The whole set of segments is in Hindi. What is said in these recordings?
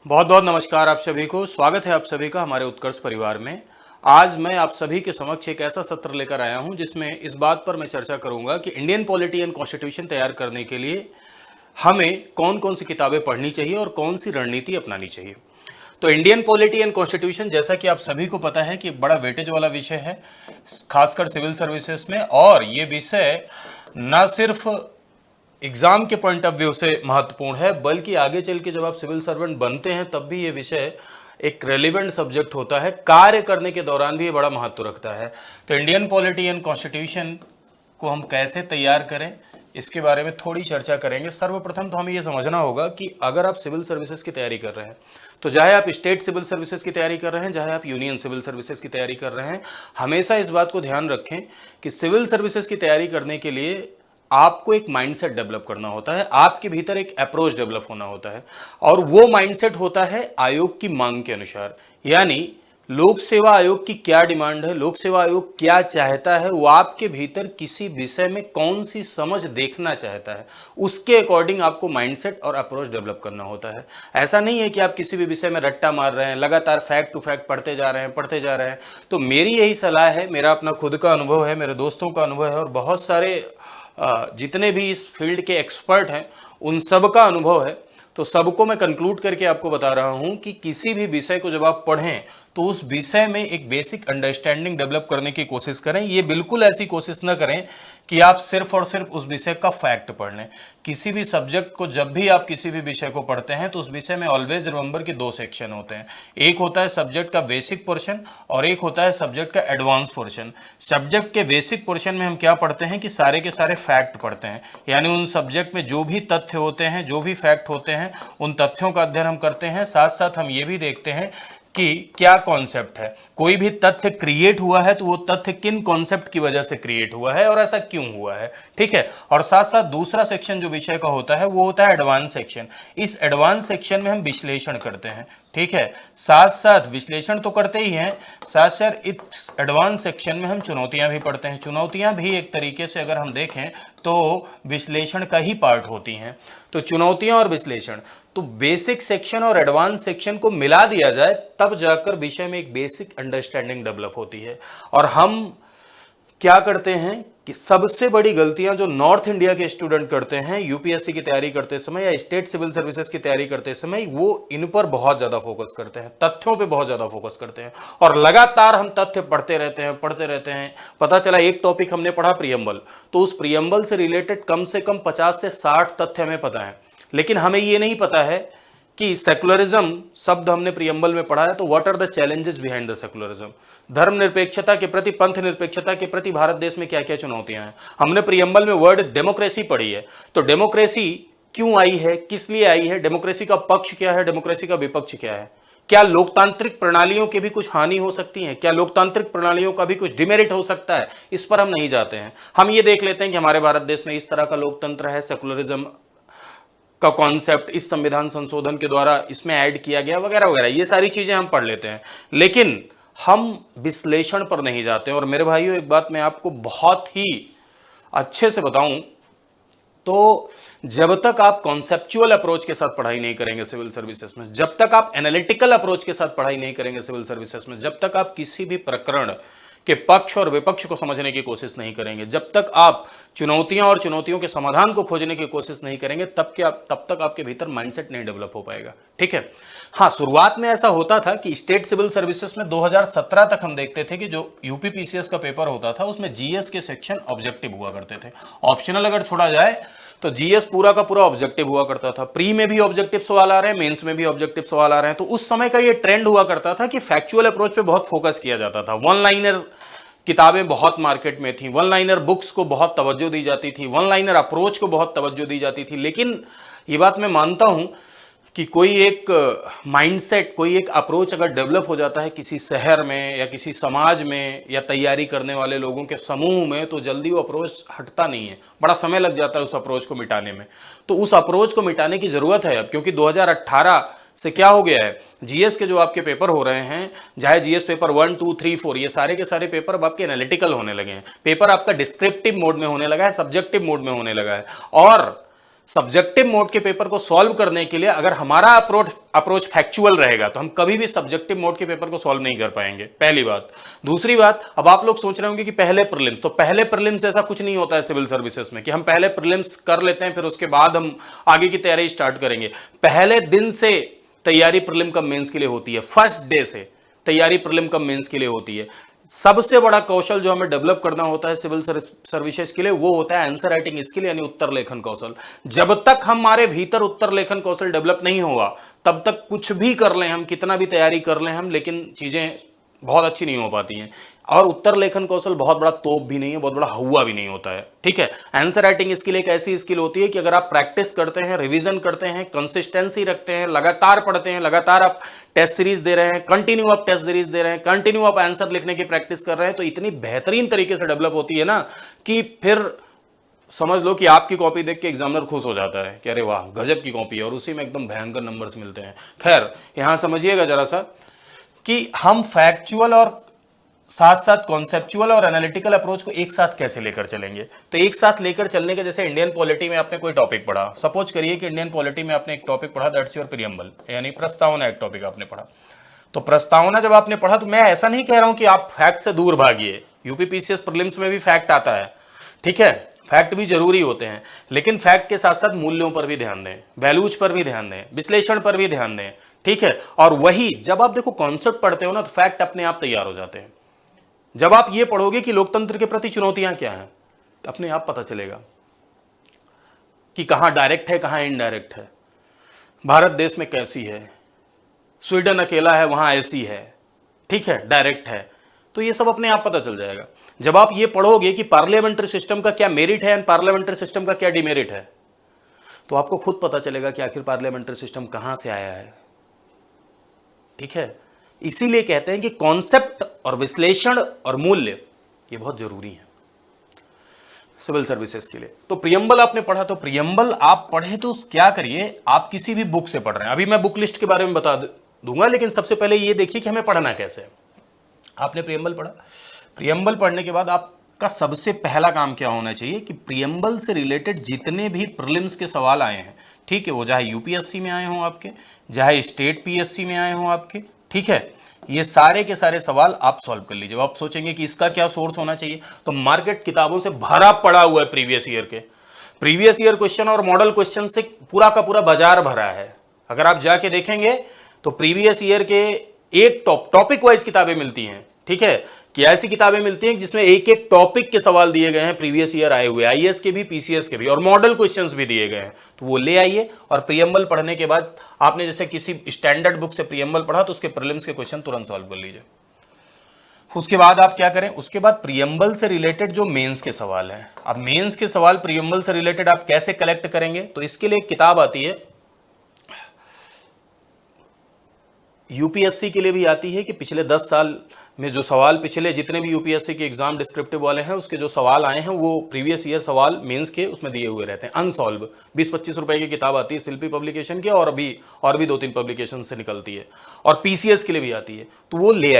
बहुत बहुत नमस्कार आप सभी को। स्वागत है आप सभी का हमारे उत्कर्ष परिवार में। आज मैं आप सभी के समक्ष एक ऐसा सत्र लेकर आया हूं जिसमें इस बात पर मैं चर्चा करूंगा कि इंडियन पॉलिटी एंड कॉन्स्टिट्यूशन तैयार करने के लिए हमें कौन कौन सी किताबें पढ़नी चाहिए और कौन सी रणनीति अपनानी चाहिए। तो इंडियन पॉलिटी एंड कॉन्स्टिट्यूशन, जैसा कि आप सभी को पता है कि बड़ा वेटेज वाला विषय है, खासकर सिविल सर्विसेज में। और ये विषय न सिर्फ एग्जाम के पॉइंट ऑफ व्यू से महत्वपूर्ण है, बल्कि आगे चल के जब आप सिविल सर्वेंट बनते हैं तब भी ये विषय एक रेलिवेंट सब्जेक्ट होता है। कार्य करने के दौरान भी ये बड़ा महत्व रखता है। तो इंडियन पॉलिटी एंड कॉन्स्टिट्यूशन को हम कैसे तैयार करें, इसके बारे में थोड़ी चर्चा करेंगे। सर्वप्रथम तो हमें ये समझना होगा कि अगर आप सिविल सर्विसेज की तैयारी कर रहे हैं, तो चाहे आप स्टेट सिविल सर्विसेज की तैयारी कर रहे हैं, चाहे आप यूनियन सिविल सर्विसेज की तैयारी कर रहे हैं, हमेशा इस बात को ध्यान रखें कि सिविल सर्विसेज की तैयारी करने के लिए आपको एक माइंडसेट डेवलप करना होता है, आपके भीतर एक अप्रोच डेवलप होना होता है। और वो माइंडसेट होता है आयोग की मांग के अनुसार। यानी लोक सेवा आयोग की क्या डिमांड है, लोक सेवा आयोग क्या चाहता है, वो आपके भीतर किसी विषय में कौन सी समझ देखना चाहता है, उसके अकॉर्डिंग आपको माइंडसेट और अप्रोच डेवलप करना होता है। ऐसा नहीं है कि आप किसी भी विषय में रट्टा मार रहे हैं, लगातार फैक्ट टू फैक्ट पढ़ते जा रहे हैं। तो मेरी यही सलाह है, मेरा अपना खुद का अनुभव है, मेरे दोस्तों का अनुभव है और बहुत सारे जितने भी इस फील्ड के एक्सपर्ट हैं उन सब का अनुभव है। तो सबको मैं कंक्लूड करके आपको बता रहा हूं कि किसी भी विषय को जब आप पढ़ें तो उस विषय में एक बेसिक अंडरस्टैंडिंग डेवलप करने की कोशिश करें। ये बिल्कुल ऐसी कोशिश न करें कि आप सिर्फ और सिर्फ उस विषय का फैक्ट पढ़ लें। किसी भी सब्जेक्ट को जब भी आप किसी भी विषय को पढ़ते हैं तो उस विषय में ऑलवेज रिमेंबर कि दो सेक्शन होते हैं। एक होता है सब्जेक्ट का बेसिक पोर्शन और एक होता है सब्जेक्ट का एडवांस पोर्शन। सब्जेक्ट के बेसिक पोर्शन में हम क्या पढ़ते हैं कि सारे के सारे फैक्ट पढ़ते हैं, यानी उन सब्जेक्ट में जो भी तथ्य होते हैं, जो भी फैक्ट होते हैं, उन तथ्यों का अध्ययन हम करते हैं। साथ साथ हम ये भी देखते हैं कि क्या कॉन्सेप्ट है। कोई भी तथ्य क्रिएट हुआ है तो वो तथ्य किन कॉन्सेप्ट की वजह से क्रिएट हुआ है और ऐसा क्यों हुआ है, ठीक है। और साथ साथ दूसरा सेक्शन जो विषय का होता है वो होता है एडवांस सेक्शन। इस एडवांस सेक्शन में हम विश्लेषण करते हैं, ठीक है। साथ साथ विश्लेषण तो करते ही हैं, साथ साथ इस एडवांस सेक्शन में हम चुनौतियां भी पढ़ते हैं। चुनौतियां भी एक तरीके से अगर हम देखें तो विश्लेषण का ही पार्ट होती हैं। तो चुनौतियां और विश्लेषण, तो बेसिक सेक्शन और एडवांस सेक्शन को मिला दिया जाए तब जाकर विषय में एक बेसिक अंडरस्टैंडिंग डेवलप होती है। और हम क्या करते हैं कि सबसे बड़ी गलतियां जो नॉर्थ इंडिया के स्टूडेंट करते हैं यूपीएससी की तैयारी करते समय या स्टेट सिविल सर्विसेज की तैयारी करते समय, वो इन पर बहुत ज्यादा फोकस करते हैं, तथ्यों पे बहुत ज्यादा फोकस करते हैं और लगातार हम तथ्य पढ़ते रहते हैं। पता चला एक टॉपिक हमने पढ़ा प्रियम्बल, तो उस प्रियम्बल से रिलेटेड कम से कम 50 से 60 तथ्य हमें पता है, लेकिन हमें ये नहीं पता है कि सेकुलरिज्म शब्द हमने प्रियम्बल में पढ़ा है तो what are the challenges behind the secularism. धर्मनिरपेक्षता के प्रति, पंथ निरपेक्षता के प्रति भारत देश में क्या क्या चुनौतियां हैं। हमने प्रियम्बल में वर्ड डेमोक्रेसी पढ़ी है, तो डेमोक्रेसी क्यों आई है, किस लिए आई है, डेमोक्रेसी का पक्ष क्या है, डेमोक्रेसी का विपक्ष क्या है, क्या लोकतांत्रिक प्रणालियों की भी कुछ हानि हो सकती है, क्या लोकतांत्रिक प्रणालियों का भी कुछ डिमेरिट हो सकता है, इस पर हम नहीं जाते हैं। हम ये देख लेते हैं कि हमारे भारत देश में इस तरह का लोकतंत्र है, सेकुलरिज्म का कॉन्सेप्ट इस संविधान संशोधन के द्वारा इसमें ऐड किया गया वगैरह वगैरह, ये सारी चीजें हम पढ़ लेते हैं, लेकिन हम विश्लेषण पर नहीं जाते हैं। और मेरे भाइयों, एक बात मैं आपको बहुत ही अच्छे से बताऊं तो जब तक आप कॉन्सेप्चुअल अप्रोच के साथ पढ़ाई नहीं करेंगे सिविल सर्विसेज में, जब तक आप एनालिटिकल अप्रोच के साथ पढ़ाई नहीं करेंगे सिविल सर्विसेज में, जब तक आप किसी भी प्रकरण के पक्ष और विपक्ष को समझने की कोशिश नहीं करेंगे, जब तक आप चुनौतियां और चुनौतियों के समाधान को खोजने की कोशिश नहीं करेंगे, तब तक आपके भीतर माइंडसेट नहीं डेवलप हो पाएगा, ठीक है। हाँ, शुरुआत में ऐसा होता था कि स्टेट सिविल सर्विसेज में 2017 तक हम देखते थे कि जो यूपीपीसीएस का पेपर होता था उसमें जीएस के सेक्शन ऑब्जेक्टिव हुआ करते थे। ऑप्शनल अगर छोड़ा जाए तो जीएस पूरा का पूरा ऑब्जेक्टिव हुआ करता था। प्री में भी ऑब्जेक्टिव सवाल आ रहे हैं, मेंस में भी ऑब्जेक्टिव सवाल आ रहे हैं। तो उस समय का ये ट्रेंड हुआ करता था कि फैक्चुअल अप्रोच पे बहुत फोकस किया जाता था। वन लाइनर किताबें बहुत मार्केट में थी, वन लाइनर बुक्स को बहुत तवज्जो दी जाती थी, वन लाइनर अप्रोच को बहुत तवज्जो दी जाती थी। लेकिन ये बात मैं मानता हूं कि कोई एक माइंडसेट, कोई एक अप्रोच अगर डेवलप हो जाता है किसी शहर में या किसी समाज में या तैयारी करने वाले लोगों के समूह में, तो जल्दी वो अप्रोच हटता नहीं है, बड़ा समय लग जाता है उस अप्रोच को मिटाने में। तो उस अप्रोच को मिटाने की जरूरत है अब, क्योंकि 2018 से क्या हो गया है, जीएस के जो आपके पेपर हो रहे हैं, चाहे जीएस पेपर 1, 2, 3, 4, ये सारे के सारे पेपर अब आपके एनालिटिकल होने लगे हैं। पेपर आपका डिस्क्रिप्टिव मोड में होने लगा है, सब्जेक्टिव मोड में होने लगा है। और सब्जेक्टिव मोड के पेपर को सॉल्व करने के लिए अगर हमारा अप्रोच फैक्चुअल रहेगा तो हम कभी भी सब्जेक्टिव मोड के पेपर को सॉल्व नहीं कर पाएंगे, पहली बात। दूसरी बात, अब आप लोग सोच रहे होंगे कि पहले प्रीलिम्स, तो पहले प्रीलिम्स ऐसा कुछ नहीं होता है सिविल सर्विसेज में कि हम पहले प्रीलिम्स कर लेते हैं फिर उसके बाद हम आगे की तैयारी स्टार्ट करेंगे। पहले दिन से तैयारी प्रीलिम कम मेंस के लिए होती है, फर्स्ट डे से तैयारी प्रीलिम कम मेंस के लिए होती है। सबसे बड़ा कौशल जो हमें डेवलप करना होता है सिविल सर्विसेज के लिए वो होता है आंसर राइटिंग स्किल यानी उत्तर लेखन कौशल। जब तक हमारे भीतर उत्तर लेखन कौशल डेवलप नहीं हुआ तब तक कुछ भी कर लें हम, कितना भी तैयारी कर लें हम, लेकिन चीजें बहुत अच्छी नहीं हो पाती हैं। और उत्तर लेखन कौशल बहुत बड़ा तोप भी नहीं है, बहुत बड़ा हुआ भी नहीं होता है, ठीक है। आंसर राइटिंग स्किल एक ऐसी स्किल होती है कि अगर आप प्रैक्टिस करते हैं, रिवीजन करते हैं, कंसिस्टेंसी रखते हैं, लगातार पढ़ते हैं, लगातार आप टेस्ट सीरीज दे रहे हैं, कंटिन्यू आप टेस्ट सीरीज दे रहे हैं, कंटिन्यू आप आंसर लिखने की प्रैक्टिस कर रहे हैं, तो इतनी बेहतरीन तरीके से डेवलप होती है ना कि फिर समझ लो कि आपकी कॉपी देख के एग्जामिनर खुश हो जाता है कि अरे वाह गजब की कॉपी है, और उसी में एकदम भयंकर नंबर्स मिलते हैं। खैर यहां समझिएगा जरा सा कि हम फैक्चुअल और साथ साथ कॉन्सेप्चुअल और एनालिटिकल अप्रोच को एक साथ कैसे लेकर चलेंगे। तो एक साथ लेकर चलने के, जैसे इंडियन पॉलिटी में आपने कोई टॉपिक पढ़ा, सपोज करिए कि इंडियन पॉलिटी में आपने एक टॉपिक पढ़ा, दैट्स योर प्रीएम्बल, यानी प्रस्तावना एक टॉपिक आपने पढ़ा। तो प्रस्तावना जब आपने पढ़ा, तो मैं ऐसा नहीं कह रहा हूं कि आप फैक्ट से दूर भागिए, यूपीपीसीएस प्रीलिम्स में भी फैक्ट आता है, ठीक है, फैक्ट भी जरूरी होते हैं, लेकिन फैक्ट के साथ साथ मूल्यों पर भी ध्यान दें, वैल्यूज पर भी ध्यान दें, विश्लेषण पर भी ध्यान दें, ठीक है। और वही जब आप देखो कॉन्सेप्ट पढ़ते हो ना तो फैक्ट अपने आप तैयार हो जाते हैं। जब आप ये पढ़ोगे कि लोकतंत्र के प्रति चुनौतियां क्या हैं, तो अपने आप पता चलेगा कि कहां डायरेक्ट है कहां इनडायरेक्ट है, भारत देश में कैसी है, स्वीडन अकेला है वहां ऐसी है, ठीक है, डायरेक्ट है, तो ये सब अपने आप पता चल जाएगा। जब आप ये पढ़ोगे कि पार्लियामेंट्री सिस्टम का क्या मेरिट है एंड पार्लियामेंट्री सिस्टम का क्या डिमेरिट है, तो आपको खुद पता चलेगा कि आखिर पार्लियामेंट्री सिस्टम कहां से आया है, ठीक है। इसीलिए कहते हैं कि कॉन्सेप्ट और विश्लेषण और मूल्य ये बहुत जरूरी है सिविल सर्विसेज के लिए। तो प्रियम्बल आपने पढ़ा, तो प्रियम्बल आप पढ़े तो क्या करिए, आप किसी भी बुक से पढ़ रहे हैं, अभी मैं बुक लिस्ट के बारे में बता दूंगा, लेकिन सबसे पहले ये देखिए कि हमें पढ़ना कैसे है। आपने प्रियम्बल पढ़ा, प्रियम्बल पढ़ने के बाद आपका सबसे पहला काम क्या होना चाहिए कि प्रियम्बल से रिलेटेड जितने भी प्रीलिम्स के सवाल आए हैं, ठीक है, वो चाहे यूपीएससी में आए हों आपके, चाहे स्टेट पीएससी में आए हों आपके, ठीक है, ये सारे के सारे सवाल आप सॉल्व कर लीजिए। आप सोचेंगे कि इसका क्या सोर्स होना चाहिए, तो मार्केट किताबों से भरा पड़ा हुआ है, प्रीवियस ईयर क्वेश्चन और मॉडल क्वेश्चन से पूरा का पूरा बाजार भरा है। अगर आप जाके देखेंगे तो प्रीवियस ईयर के एक टॉपिक वाइज किताबें मिलती हैं, ठीक है, कि ऐसी किताबें मिलती हैं जिसमें एक एक टॉपिक के सवाल दिए गए हैं, प्रीवियस ईयर आए हुए, आईएएस के भी, पीसीएस के भी, और मॉडल क्वेश्चंस भी दिए गए हैं, तो वो ले आइए। और प्रियम्बल पढ़ने के बाद आपने जैसे किसी स्टैंडर्ड बुक से प्रियम्बल पढ़ा तो उसके प्रीलिम्स के क्वेश्चन तुरंत सॉल्व कर लीजिए। उसके बाद आप क्या करें, उसके बाद प्रियम्बल से रिलेटेड जो मेंस के सवाल हैं, अब मेंस के सवाल प्रियम्बल से रिलेटेड आप कैसे कलेक्ट करेंगे, तो इसके लिए एक किताब आती है, यूपीएससी के लिए भी आती है, कि पिछले 10 साल में जो सवाल, पिछले जितने भी यूपीएससी के एग्जाम डिस्क्रिप्टिव वाले हैं उसके जो सवाल आए हैं वो प्रीवियस ईयर सवाल मेंस के उसमें दिए हुए रहते हैं, अनसॉल्व। 20-25 रुपए की किताब आती है शिल्पी पब्लिकेशन की, और भी 2-3 पब्लिकेशन से निकलती है, और पीसीएस के लिए भी आती है, तो वो ले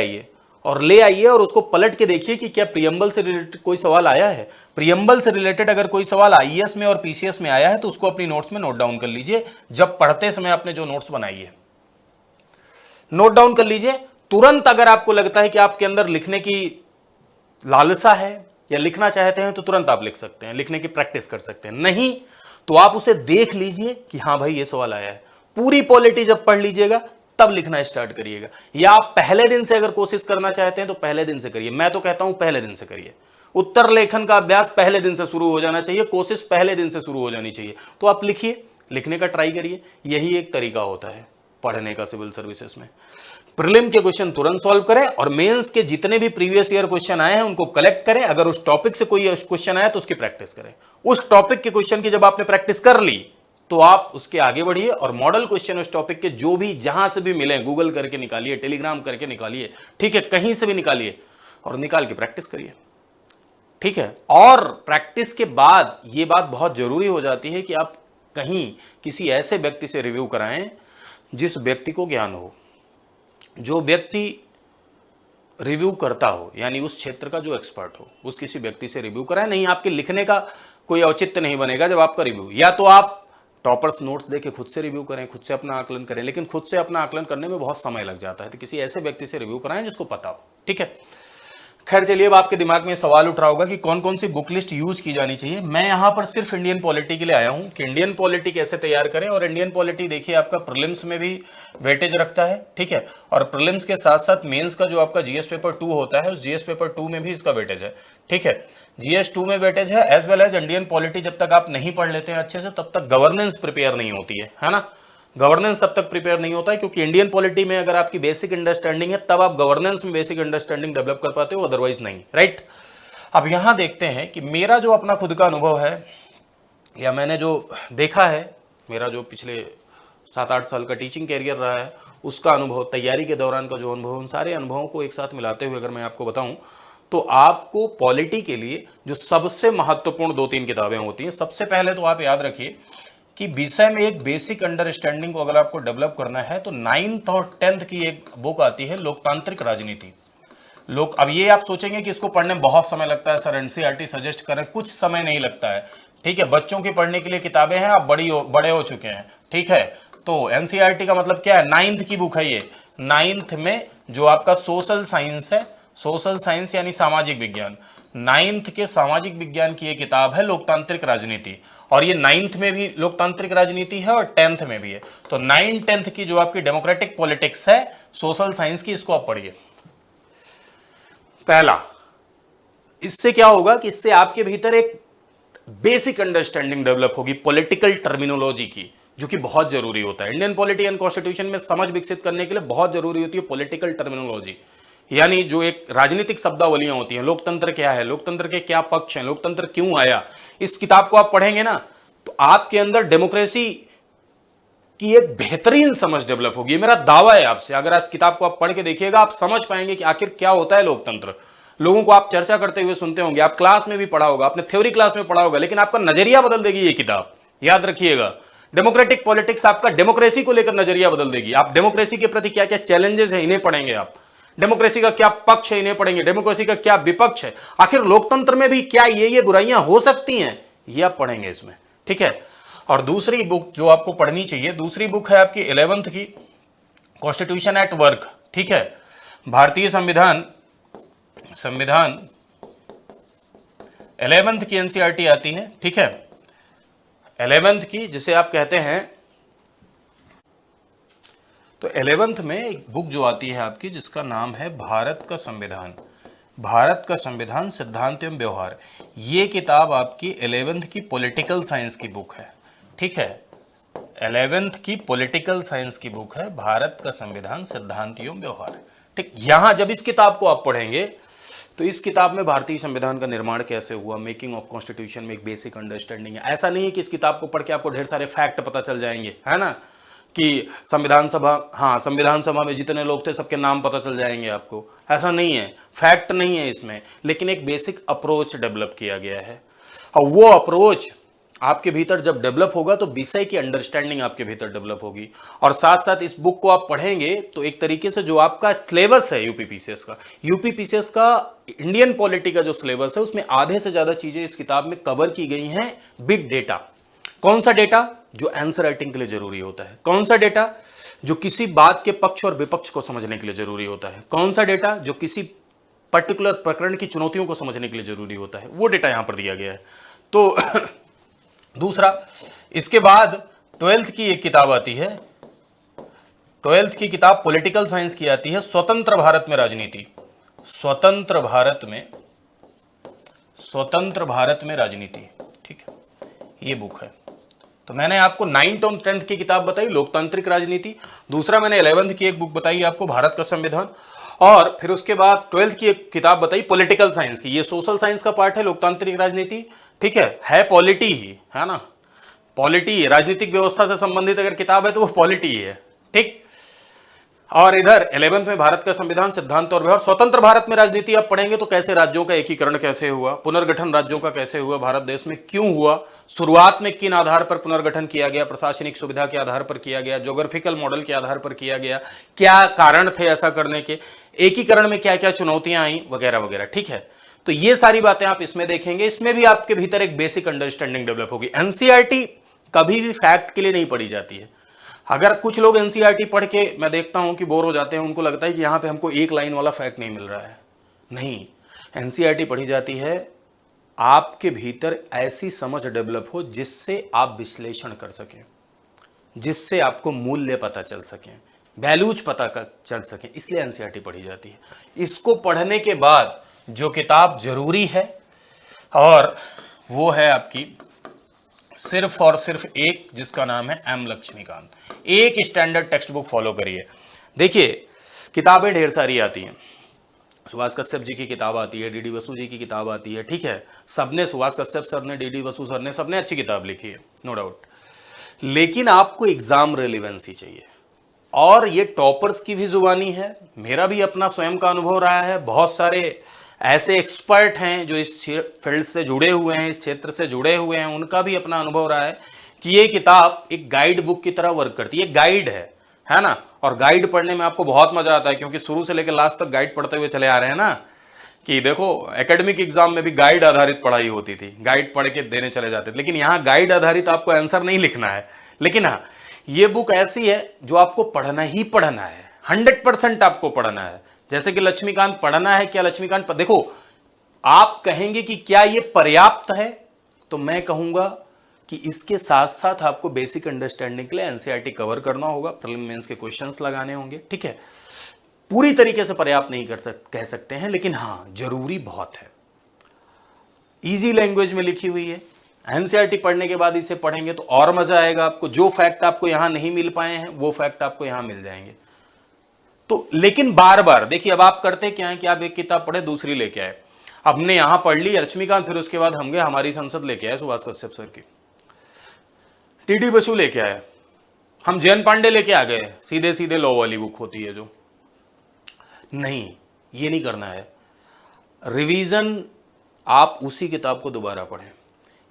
आइए और उसको पलट के देखिए कि क्या प्रियम्बल से रिलेटेड कोई सवाल आया है। प्रियम्बल से रिलेटेड अगर कोई सवाल आईएएस में और पीसीएस में आया है तो उसको अपनी नोट्स में नोट डाउन कर लीजिए। जब पढ़ते समय आपने जो नोट्स बनाई है नोट डाउन कर लीजिए। तुरंत अगर आपको लगता है कि आपके अंदर लिखने की लालसा है या लिखना चाहते हैं तो तुरंत आप लिख सकते हैं, लिखने की प्रैक्टिस कर सकते हैं। नहीं तो आप उसे देख लीजिए कि हाँ भाई ये सवाल आया है, पूरी पॉलिटी जब पढ़ लीजिएगा तब लिखना स्टार्ट करिएगा। या आप पहले दिन से अगर कोशिश करना चाहते हैं तो पहले दिन से करिए। मैं तो कहता हूं पहले दिन से करिए। उत्तर लेखन का अभ्यास पहले दिन से शुरू हो जाना चाहिए, कोशिश पहले दिन से शुरू हो जानी चाहिए। तो आप लिखिए, लिखने का ट्राई करिए। यही एक तरीका होता है पढ़ने का सिविल सर्विसेज में। प्रीलिम के क्वेश्चन तुरंत सॉल्व करें और मेंस के जितने भी प्रीवियस ईयर क्वेश्चन आए हैं उनको कलेक्ट करें। अगर उस टॉपिक से कोई क्वेश्चन आया तो उसकी प्रैक्टिस करें। उस टॉपिक के क्वेश्चन की जब आपने प्रैक्टिस कर ली तो आप उसके आगे बढ़िए और मॉडल क्वेश्चन उस टॉपिक के जो भी जहां से भी मिले गूगल करके निकालिए, टेलीग्राम करके निकालिए, ठीक है, कहीं से भी निकालिए और निकाल के प्रैक्टिस करिए, ठीक है। और प्रैक्टिस के बाद ये बात बहुत जरूरी हो जाती है कि आप कहीं किसी ऐसे व्यक्ति से रिव्यू कराएं जिस व्यक्ति को ज्ञान हो, जो व्यक्ति रिव्यू करता हो, यानी उस क्षेत्र का जो एक्सपर्ट हो, उस किसी व्यक्ति से रिव्यू कराएं। नहीं आपके लिखने का कोई औचित्य नहीं बनेगा जब आपका रिव्यू, या तो आप टॉपर्स नोट्स देके खुद से रिव्यू करें, खुद से अपना आकलन करें, लेकिन खुद से अपना आकलन करने में बहुत समय लग जाता है, तो किसी ऐसे व्यक्ति से रिव्यू कराएं जिसको पता हो। ठीक है, खैर चलिए, अब आपके दिमाग में सवाल उठ रहा होगा कि कौन कौन सी बुक लिस्ट यूज की जानी चाहिए। मैं यहां पर सिर्फ इंडियन पॉलिटी के लिए आया हूं कि इंडियन पॉलिटी कैसे तैयार करें। और इंडियन पॉलिटी देखिए आपका प्रीलिम्स में भी वेटेज रखता है, ठीक है, और प्रीलिम्स के साथ साथ मेंस का जो आपका जीएस पेपर 2 होता है, उस जीएस पेपर 2 में भी इसका वेटेज है। ठीक है, जीएस 2 में वेटेज है, as well as Indian polity जब तक आप नहीं पढ़ लेते हैं अच्छे से तब तक गवर्नेंस प्रिपेयर नहीं होती है ना। गवर्नेंस तब तक प्रिपेयर नहीं होता है, क्योंकि इंडियन पॉलिटी में अगर आपकी बेसिक अंडरस्टैंडिंग है तब आप गवर्नेंस में बेसिक अंडरस्टैंडिंग डेवलप कर पाते हो, अदरवाइज नहीं, राइट। अब यहां देखते हैं कि मेरा जो अपना खुद का अनुभव है या मैंने जो देखा है, मेरा जो पिछले 7-8 साल का टीचिंग कैरियर रहा है उसका अनुभव, तैयारी के दौरान का जो अनुभव, उन सारे अनुभवों को एक साथ मिलाते हुए अगर मैं आपको बताऊं तो आपको पॉलिटी के लिए जो सबसे महत्वपूर्ण 2-3 किताबें होती हैं, सबसे पहले तो आप याद रखिए कि विषय में एक बेसिक अंडरस्टैंडिंग को अगर आपको डेवलप करना है तो 9th और 10th की एक बुक आती है, लोकतांत्रिक राजनीति। अब ये आप सोचेंगे कि इसको पढ़ने में बहुत समय लगता है, सर एनसीईआरटी सजेस्ट करें, कुछ समय नहीं लगता है। ठीक है, बच्चों की पढ़ने के लिए किताबें हैं, आप बड़े हो चुके हैं। ठीक है, तो एनसीईआरटी का मतलब क्या है, 9th की बुक है ये। 9th में जो आपका सोशल साइंस है, सोशल साइंस यानी सामाजिक विज्ञान, 9th के सामाजिक विज्ञान की ये किताब है लोकतांत्रिक राजनीति, और ये 9th में भी लोकतांत्रिक राजनीति है और 10th में भी है। तो 9-10th की जो आपकी डेमोक्रेटिक पॉलिटिक्स है सोशल साइंस की, इसको आप पढ़िए। पहला, इससे क्या होगा कि इससे आपके भीतर एक बेसिक अंडरस्टैंडिंग डेवलप होगी पॉलिटिकल टर्मिनोलॉजी की, जो कि बहुत जरूरी होता है। इंडियन पॉलिटी एंड कॉन्स्टिट्यूशन में समझ विकसित करने के लिए बहुत जरूरी होती है पॉलिटिकल टर्मिनोलॉजी, यानी जो एक राजनीतिक शब्दावलियां होती हैं। लोकतंत्र क्या है, लोकतंत्र के क्या पक्ष हैं, लोकतंत्र क्यों आया, इस किताब को आप पढ़ेंगे ना तो आपके अंदर डेमोक्रेसी की एक बेहतरीन समझ डेवलप होगी। मेरा दावा है आपसे, अगर इस किताब को आप पढ़ के देखिएगा आप समझ पाएंगे कि आखिर क्या होता है लोकतंत्र। लोगों को आप चर्चा करते हुए सुनते होंगे, आप क्लास में भी पढ़ा होगा, आपने थ्योरी क्लास में पढ़ा होगा, लेकिन आपका नजरिया बदल देगी ये किताब, याद रखिएगा। डेमोक्रेटिक पॉलिटिक्स आपका डेमोक्रेसी को लेकर नजरिया बदल देगी। आप डेमोक्रेसी के प्रति क्या क्या चैलेंजेस है इन्हें पढ़ेंगे, आप डेमोक्रेसी का क्या पक्ष है इन्हें पढ़ेंगे, डेमोक्रेसी का क्या विपक्ष है, आखिर लोकतंत्र में भी क्या ये बुराइयां हो सकती हैं, ये आप पढ़ेंगे इसमें। ठीक है, और दूसरी बुक जो आपको पढ़नी चाहिए, दूसरी बुक है आपकी 11th की, कॉन्स्टिट्यूशन एट वर्क। ठीक है, भारतीय संविधान 11th की एनसीईआरटी आती है। ठीक है, 11th की जिसे आप कहते हैं, तो 11th में एक बुक जो आती है आपकी जिसका नाम है भारत का संविधान, भारत का संविधान सिद्धांत एवं व्यवहार। ये किताब आपकी 11th की पॉलिटिकल साइंस की बुक है। ठीक है, 11th की पॉलिटिकल साइंस की बुक है, भारत का संविधान सिद्धांत एवं व्यवहार। ठीक, यहां जब इस किताब को आप पढ़ेंगे तो इस किताब में भारतीय संविधान का निर्माण कैसे हुआ, मेकिंग ऑफ कॉन्स्टिट्यूशन में एक बेसिक अंडरस्टैंडिंग है। ऐसा नहीं है कि इस किताब को पढ़ के आपको ढेर सारे फैक्ट पता चल जाएंगे, है ना, कि संविधान सभा में जितने लोग थे सबके नाम पता चल जाएंगे आपको, ऐसा नहीं है, फैक्ट नहीं है इसमें, लेकिन एक बेसिक अप्रोच डेवलप किया गया है। और वो अप्रोच आपके भीतर जब डेवलप होगा तो विषय की अंडरस्टैंडिंग आपके भीतर डेवलप होगी। और साथ साथ इस बुक को आप पढ़ेंगे तो एक तरीके से जो आपका सिलेबस है यूपीपीसीएस का इंडियन पॉलिटी का जो सिलेबस है उसमें आधे से ज्यादा चीजें इस किताब में कवर की गई हैं। बिग डेटा, कौन सा डेटा, जो आंसर राइटिंग के लिए जरूरी होता है, कौन सा डेटा जो किसी बात के पक्ष और विपक्ष को समझने के लिए जरूरी होता है, कौन सा डेटा जो किसी पर्टिकुलर प्रकरण की चुनौतियों को समझने के लिए जरूरी होता है, वो डेटा यहां पर दिया गया है। तो दूसरा, इसके बाद 12th की एक किताब आती है, 12th की किताब पॉलिटिकल साइंस की आती है, स्वतंत्र भारत में राजनीति, स्वतंत्र भारत में राजनीति। ठीक है, ये बुक है। तो मैंने आपको 9th और 10th की किताब बताई, लोकतांत्रिक राजनीति। दूसरा मैंने 11th की एक बुक बताई आपको, भारत का संविधान। और फिर उसके बाद 12th की एक किताब बताई पॉलिटिकल साइंस की, ये सोशल साइंस का पार्ट है, लोकतांत्रिक राजनीति। ठीक है पॉलिटी ही है ना, पॉलिटी है, राजनीतिक व्यवस्था से संबंधित अगर किताब है तो वो पॉलिटी ही है। ठीक, और इधर 11th में भारत का संविधान सिद्धांत और व्यवहार। स्वतंत्र भारत में राजनीति आप पढ़ेंगे तो कैसे राज्यों का एकीकरण कैसे हुआ, पुनर्गठन राज्यों का कैसे हुआ, भारत देश में क्यों हुआ, शुरुआत में किन आधार पर पुनर्गठन किया गया, प्रशासनिक सुविधा के आधार पर किया गया, ज्योग्राफिकल मॉडल के आधार पर किया गया, क्या कारण थे ऐसा करने के, एकीकरण में क्या क्या चुनौतियां आई, वगैरह वगैरह। ठीक है, तो ये सारी बातें आप इसमें देखेंगे, इसमें भी आपके भीतर एक बेसिक अंडरस्टैंडिंग डेवलप होगी। एनसीईआरटी कभी भी फैक्ट के लिए नहीं पढ़ी जाती है। अगर कुछ लोग एनसीईआरटी पढ़ के मैं देखता हूं कि बोर हो जाते हैं, उनको लगता है कि यहां पे हमको एक लाइन वाला फैक्ट नहीं मिल रहा है। नहीं, एनसीईआरटी पढ़ी जाती है आपके भीतर ऐसी समझ डेवलप हो जिससे आप विश्लेषण कर सकें, जिससे आपको मूल्य पता चल सके, वैल्यूज पता चल सके, इसलिए एनसीईआरटी पढ़ी जाती है। इसको पढ़ने के बाद जो किताब जरूरी है और वो है आपकी सिर्फ और सिर्फ एक, जिसका नाम है एम लक्ष्मीकांत। एक स्टैंडर्ड टेक्स्ट बुक फॉलो करिए। देखिए किताबें ढेर सारी आती हैं, सुभाष कश्यप जी की किताब आती है, डीडी बसु जी की किताब आती है, ठीक है, सबने, सुभाष कश्यप सर ने, डीडी बसु सर ने, सबने अच्छी किताब लिखी है, नो डाउट। लेकिन आपको एग्जाम रेलिवेंसी चाहिए, और ये टॉपर्स की भी जुबानी है, मेरा भी अपना स्वयं का अनुभव रहा है। बहुत सारे ऐसे एक्सपर्ट हैं जो इस फील्ड से जुड़े हुए हैं, इस क्षेत्र से जुड़े हुए हैं, उनका भी अपना अनुभव रहा है कि ये किताब एक गाइड बुक की तरह वर्क करती है। गाइड है ना, और गाइड पढ़ने में आपको बहुत मजा आता है, क्योंकि शुरू से लेकर लास्ट तक गाइड पढ़ते हुए चले आ रहे हैं ना, कि देखो एकेडमिक एग्जाम में भी गाइड आधारित पढ़ाई होती थी, गाइड पढ़ के देने चले जाते थे, लेकिन यहाँ गाइड आधारित आपको आंसर नहीं लिखना है। लेकिन हाँ, ये बुक ऐसी है जो आपको पढ़ना ही पढ़ना है, 100% आपको पढ़ना है। जैसे कि लक्ष्मीकांत पढ़ना है, क्या लक्ष्मीकांत देखो, आप कहेंगे कि क्या ये पर्याप्त है, तो मैं कहूंगा कि इसके साथ साथ आपको बेसिक अंडरस्टैंडिंग के लिए एनसीईआरटी कवर करना होगा, प्रीलिम मेंस के क्वेश्चंस लगाने होंगे, ठीक है। पूरी तरीके से पर्याप्त नहीं कह सकते हैं, लेकिन हाँ जरूरी बहुत है। इजी लैंग्वेज में लिखी हुई है, एनसीईआरटी पढ़ने के बाद इसे पढ़ेंगे तो और मजा आएगा आपको। जो फैक्ट आपको यहां नहीं मिल पाए हैं वो फैक्ट आपको यहां मिल जाएंगे। तो लेकिन बार बार देखिए, अब आप करते क्या है कि आप एक किताब पढ़े दूसरी लेके आए। हमने यहां पढ़ ली लक्ष्मीकांत, फिर उसके बाद हम गए हमारी संसद लेके आए सुभाष कश्यप सर की, टीडी बसु लेके आए, हम जयंत पांडे लेके आ गए, सीधे सीधे लॉ वाली बुक होती है जो। नहीं, ये नहीं करना है। रिवीजन आप उसी किताब को दोबारा पढ़ें,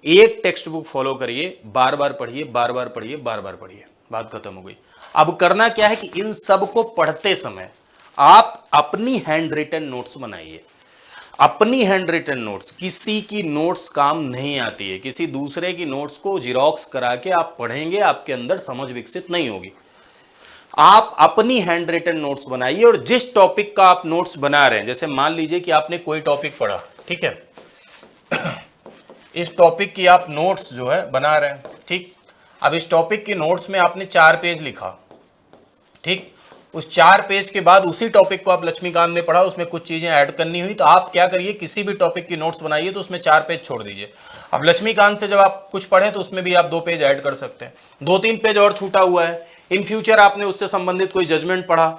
एक टेक्स्ट बुक फॉलो करिए, बार बार पढ़िए, बार बार पढ़िए, बार बार पढ़िए, बात खत्म हो गई। अब करना क्या है कि इन सब को पढ़ते समय आप अपनी हैंड रिटन नोट्स बनाइए। अपनी हैंड रिटन नोट्स, किसी की नोट्स काम नहीं आती है, किसी दूसरे की नोट्स को जिरोक्स करा के आप पढ़ेंगे, आपके अंदर समझ विकसित नहीं होगी। आप अपनी हैंड रिटन नोट्स बनाइए, और जिस टॉपिक का आप नोट्स बना रहे हैं, जैसे मान लीजिए कि आपने कोई टॉपिक पढ़ा, ठीक है, इस टॉपिक की आप नोट्स जो है बना रहे हैं, ठीक। अब इस टॉपिक की नोट्स में आपने 4 पेज लिखा, ठीक। उस 4 पेज के बाद उसी टॉपिक को आप लक्ष्मीकांत ने पढ़ा, उसमें कुछ चीजें ऐड करनी हुई, तो आप क्या करिए, किसी भी टॉपिक की नोट्स बनाइए तो उसमें 4 पेज छोड़ दीजिए। अब लक्ष्मीकांत से जब आप कुछ पढ़े तो उसमें भी आप 2 पेज ऐड कर सकते हैं, 2-3 पेज और छूटा हुआ है। इन फ्यूचर आपने उससे संबंधित कोई जजमेंट पढ़ा,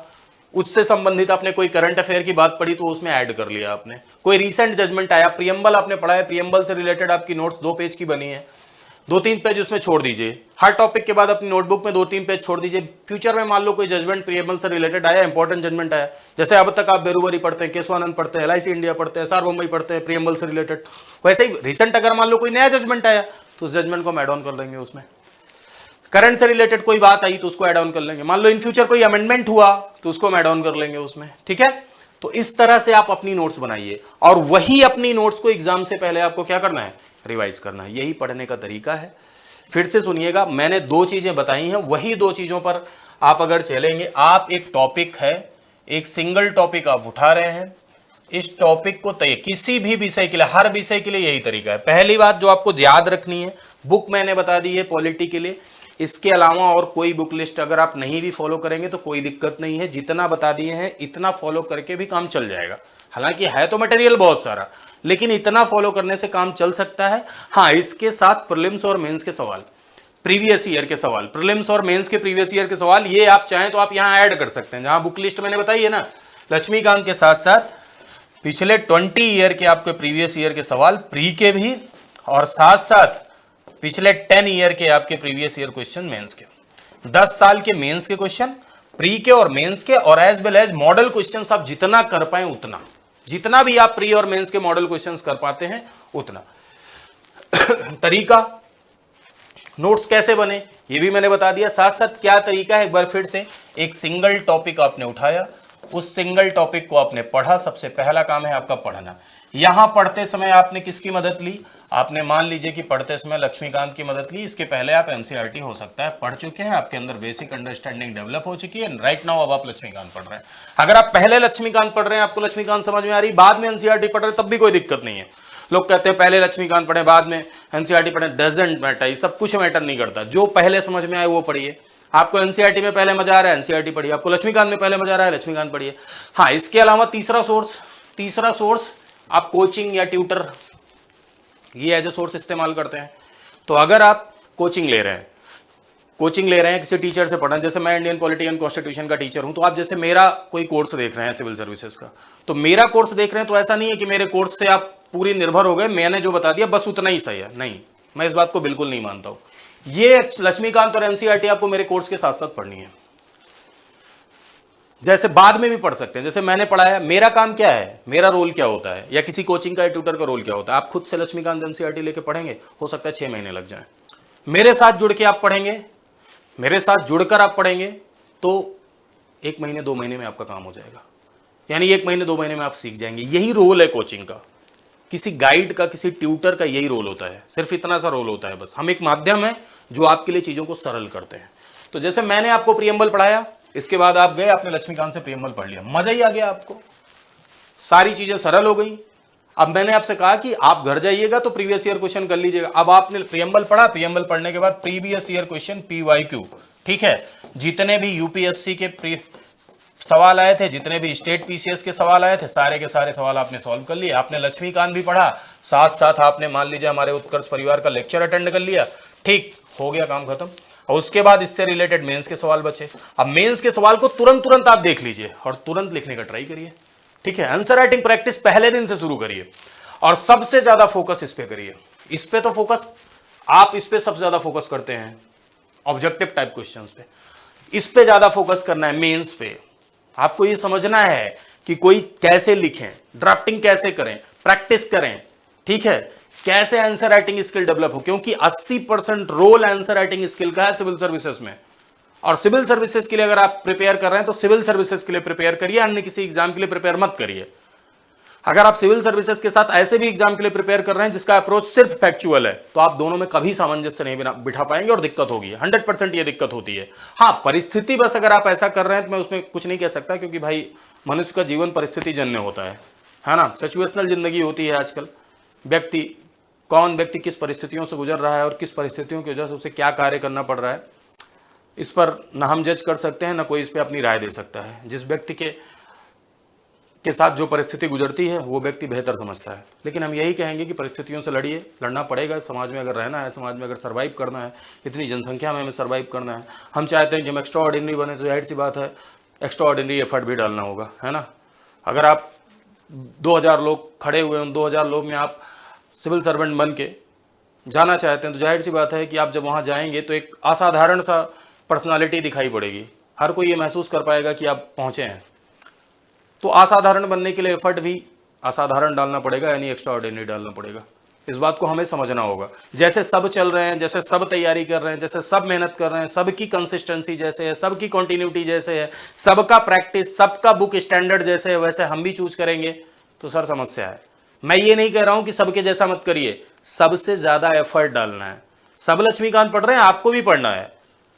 उससे संबंधित आपने कोई करंट अफेयर की बात पढ़ी तो उसमें ऐड कर लिया आपने। कोई रीसेंट जजमेंट आया, प्रियम्बल आपने पढ़ा है, प्रियम्बल से रिलेटेड आपकी नोट्स 2 पेज की बनी है, 2-3 पेज उसमें छोड़ दीजिए। हर टॉपिक के बाद अपनी नोटबुक में 2-3 पेज छोड़ दीजिए। फ्यूचर में मान लो कोई जजमेंट प्रियम्बल से रिलेटेड आया, इंपॉर्टेंट जजमेंट आया, जैसे अब तक आप बेरुवरी पढ़ते हैं, केशवानंद पढ़ते हैं, एलआईसी इंडिया पढ़ते हैं, सार्वभौमई पढ़ते हैं, प्रियम्बल से रिलेटेड, वैसे ही रिसेंट अगर मान लो कोई नया जजमेंट आया तो उस जजमेंट को हम एड ऑन कर देंगे उसमें। करंट से रिलेटेड कोई बात आई तो उसको ऐड ऑन कर लेंगे। मान लो इन फ्यूचर कोई अमेंडमेंट हुआ तो उसको हम ऐड ऑन कर लेंगे उसमें, ठीक है। तो इस तरह से आप अपनी नोट्स बनाइए, और वही अपनी नोट्स को एग्जाम से पहले आपको क्या करना है, रिवाइज करना है। यही पढ़ने का तरीका है। फिर से सुनिएगा, मैंने 2 चीजें बताई हैं, वही 2 चीजों पर आप अगर चलेंगे, आप एक टॉपिक है, एक सिंगल टॉपिक आप उठा रहे हैं, इस टॉपिक को किसी भी विषय के लिए, हर विषय के लिए यही तरीका है। पहली बात जो आपको याद रखनी है, बुक मैंने बता दी है पॉलिटी के लिए, इसके अलावा और कोई बुक लिस्ट अगर आप नहीं भी फॉलो करेंगे तो कोई दिक्कत नहीं है, जितना बता दिए हैं इतना फॉलो करके भी काम चल जाएगा। हालांकि है तो मटेरियल बहुत सारा, लेकिन इतना फॉलो करने से काम चल सकता है। हाँ, इसके साथ प्रीलिम्स और मेंस के सवाल, प्रीवियस ईयर के सवाल, प्रीलिम्स और मेंस के प्रीवियस ईयर के सवाल, ये आप चाहें तो आप यहाँ ऐड कर सकते हैं। जहां बुक लिस्ट मैंने बताई है ना, लक्ष्मीकांत के साथ साथ पिछले 20 ईयर के आपके प्रीवियस ईयर के सवाल, प्री के भी, और साथ साथ पिछले 10 ईयर के आपके प्रीवियस ईयर क्वेश्चन मेंस के, 10 साल के मेंस के क्वेश्चन, प्री के और मेंस के, और as well as model questions आप जितना कर पाए उतना, जितना भी आप प्री और मेंस के मॉडल क्वेश्चंस कर पाते हैं उतना। तरीका, नोट्स कैसे बने ये भी मैंने बता दिया, साथ साथ क्या तरीका है, एक बार फिर से, एक सिंगल टॉपिक आपने उठाया, उस सिंगल टॉपिक को आपने पढ़ा। सबसे पहला काम है आपका पढ़ना। यहां पढ़ते समय आपने किसकी मदद ली, आपने मान लीजिए कि पढ़ते समय लक्ष्मीकांत की मदद ली, इसके पहले आप एनसीईआरटी हो सकता है पढ़ चुके हैं, आपके अंदर बेसिक अंडरस्टैंडिंग डेवलप हो चुकी है, राइट नाउ अब आप लक्ष्मीकांत पढ़ रहे हैं। अगर आप पहले लक्ष्मीकांत पढ़ रहे हैं, आपको लक्ष्मीकांत समझ में आ रही, बाद में एनसीईआरटी पढ़ रहे हैं, तब भी कोई दिक्कत नहीं है। लोग कहते हैं पहले लक्ष्मीकांत पढ़े बाद में एनसीईआरटी पढ़े, डजंट मैटर, सब कुछ मैटर नहीं करता, जो पहले समझ में आए वो पढ़िए। आपको एनसीईआरटी में पहले मजा आ रहा है एनसीईआरटी पढ़िए, आपको लक्ष्मीकांत में पहले मजा आ रहा है लक्ष्मीकांत पढ़िए। हाँ, इसके अलावा तीसरा सोर्स आप कोचिंग या ट्यूटर ये एज ए सोर्स इस्तेमाल करते हैं। तो अगर आप कोचिंग ले रहे हैं किसी टीचर से पढ़ना, जैसे मैं इंडियन पॉलिटी एंड कॉन्स्टिट्यूशन का टीचर हूं, तो आप जैसे मेरा कोई कोर्स देख रहे हैं सिविल सर्विसेज का, तो मेरा कोर्स देख रहे हैं, तो ऐसा नहीं है कि मेरे कोर्स से आप पूरी निर्भर हो गए, मैंने जो बता दिया बस उतना ही सही है, नहीं, मैं इस बात को बिल्कुल नहीं मानता हूं। ये लक्ष्मीकांत और एनसीईआरटी आपको मेरे कोर्स के साथ साथ पढ़नी है, जैसे बाद में भी पढ़ सकते हैं, जैसे मैंने पढ़ाया। मेरा काम क्या है, मेरा रोल क्या होता है, या किसी कोचिंग का ट्यूटर का रोल क्या होता है। आप खुद से लक्ष्मीकांत एनसीईआरटी लेके पढ़ेंगे, हो सकता है 6 महीने लग जाए। मेरे साथ जुड़ के आप पढ़ेंगे, मेरे साथ जुड़कर आप पढ़ेंगे, तो 1 महीने 2 महीने में आपका काम हो जाएगा, यानी 1 महीने 2 महीने में आप सीख जाएंगे। यही रोल है कोचिंग का, किसी गाइड का, किसी ट्यूटर का यही रोल होता है, सिर्फ इतना सा रोल होता है बस। हम एक माध्यम है जो आपके लिए चीज़ों को सरल करते हैं। तो जैसे मैंने आपको प्रियम्बल पढ़ाया, इसके बाद आप गए, आपने लक्ष्मीकांत से प्रियम्बल पढ़ लिया, मजा ही आ गया आपको, सारी चीजें सरल हो गई। अब मैंने आपसे कहा कि आप घर जाइएगा तो प्रीवियस ईयर क्वेश्चन कर लीजिएगा। अब आपने प्रियम्बल पढ़ा, प्रियम्बल पढ़ने के बाद प्रीवियस ईयर क्वेश्चन PYQ, ठीक है, जितने भी यूपीएससी के सवाल आए थे, जितने भी स्टेट पीसीएस के सवाल आए थे, सारे के सारे सवाल आपने सॉल्व कर लिए। आपने लक्ष्मीकांत भी पढ़ा, साथ साथ आपने मान लीजिए हमारे उत्कर्ष परिवार का लेक्चर अटेंड कर लिया, ठीक हो गया, काम खत्म। और उसके बाद इससे रिलेटेड मेंस के सवाल बचे। अब मेंस के सवाल को तुरंत आप देख लीजिए और तुरंत लिखने का ट्राई करिए, ठीक है। आंसर राइटिंग प्रैक्टिस पहले दिन से शुरू करिए और सबसे ज्यादा फोकस इस पे करिए। इस पे तो फोकस, आप इस पे सबसे ज्यादा फोकस करते हैं ऑब्जेक्टिव टाइप क्वेश्चंस पे, इस पे ज्यादा फोकस करना है। मेंस पे आपको ये समझना है कि कोई कैसे लिखें, ड्राफ्टिंग कैसे करें, प्रैक्टिस करें, ठीक है, कैसे आंसर राइटिंग स्किल डेवलप हो, क्योंकि 80% रोल आंसर राइटिंग स्किल का है सिविल सर्विसेज में। और सिविल सर्विसेज के लिए अगर आप प्रिपेयर कर रहे हैं तो सिविल सर्विसेज के लिए प्रिपेयर करिए, अन्य किसी एग्जाम के लिए प्रिपेयर मत करिए। अगर आप सिविल सर्विसेज के साथ ऐसे भी एग्जाम के लिए प्रिपेयर कर रहे हैं जिसका अप्रोच सिर्फ फैक्चुअल है, तो आप दोनों में कभी सामंजस्य नहीं बिठा पाएंगे और दिक्कत होगी, 100% ये दिक्कत होती है। हाँ, परिस्थिति बस अगर आप ऐसा कर रहे हैं तो मैं उसमें कुछ नहीं कह सकता, क्योंकि भाई मनुष्य का जीवन परिस्थिति जन्य होता है ना, सिचुएशनल जिंदगी होती है आजकल। कौन व्यक्ति किस परिस्थितियों से गुजर रहा है और किस परिस्थितियों की वजह से उसे क्या कार्य करना पड़ रहा है, इस पर ना हम जज कर सकते हैं, ना कोई इस पर अपनी राय दे सकता है। जिस व्यक्ति के साथ जो परिस्थिति गुजरती है वो व्यक्ति बेहतर समझता है। लेकिन हम यही कहेंगे कि परिस्थितियों से लड़िए, लड़ना पड़ेगा। समाज में अगर रहना है, समाज में अगर सर्वाइव करना है, इतनी जनसंख्या में हमें सर्वाइव करना है। हम चाहते हैं कि हम एक्स्ट्रा ऑर्डिनरी बने, तो जाहिर सी बात है एक्स्ट्रा ऑर्डिनरी एफर्ट भी डालना होगा, है ना। अगर आप 2000 लोग खड़े हुए हैं, उन 2000 लोग में आप सिविल सर्वेंट बन के जाना चाहते हैं, तो जाहिर सी बात है कि आप जब वहाँ जाएंगे तो एक असाधारण सा पर्सनालिटी दिखाई पड़ेगी। हर कोई ये महसूस कर पाएगा कि आप पहुँचे हैं। तो असाधारण बनने के लिए एफर्ट भी असाधारण डालना पड़ेगा, यानी एक्स्ट्रा ऑर्डिनरी डालना पड़ेगा। इस बात को हमें समझना होगा। जैसे सब चल रहे हैं, जैसे सब तैयारी कर रहे हैं, जैसे सब मेहनत कर रहे हैं, सबकी कंसिस्टेंसी जैसे है, सबकी कंटिन्यूटी जैसे है, सबका प्रैक्टिस, सबका बुक स्टैंडर्ड जैसे है, वैसे हम भी चूज करेंगे तो सर समस्या है। मैं ये नहीं कह रहा हूं कि सबके जैसा मत करिए, सबसे ज्यादा एफर्ट डालना है। सब लक्ष्मीकांत पढ़ रहे हैं, आपको भी पढ़ना है।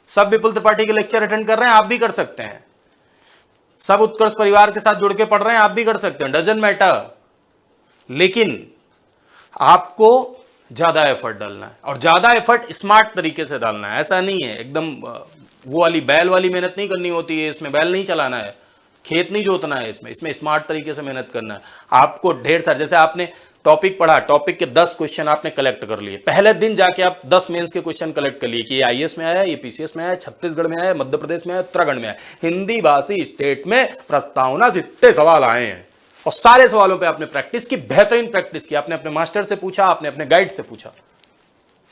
सब विपुल त्रिपाठी के लेक्चर अटेंड कर रहे हैं, आप भी कर सकते हैं। सब उत्कर्ष परिवार के साथ जुड़ के पढ़ रहे हैं, आप भी कर सकते हैं, डजंट मैटर। लेकिन आपको ज्यादा एफर्ट डालना है और ज्यादा एफर्ट स्मार्ट तरीके से डालना है। ऐसा नहीं है एकदम वो वाली बैल वाली मेहनत नहीं करनी होती है, इसमें बैल नहीं चलाना है, खेत नहीं जोतना है, इसमें स्मार्ट तरीके से मेहनत करना है। आपको ढेर सारे, जैसे आपने टॉपिक पढ़ा, टॉपिक के 10 क्वेश्चन आपने कलेक्ट कर लिए। पहले दिन जाके आप 10 मेंस के क्वेश्चन कलेक्ट कर लिए कि ये आईएएस में आया, ये पीसीएस में आया, छत्तीसगढ़ में आया, मध्य प्रदेश में आया, उत्तराखंड में आया, हिंदी भाषी स्टेट में प्रस्तावना जितने सवाल आए हैं, और सारे सवालों पे आपने प्रैक्टिस की, बेहतरीन प्रैक्टिस की। आपने अपने मास्टर से पूछा, आपने अपने गाइड से पूछा।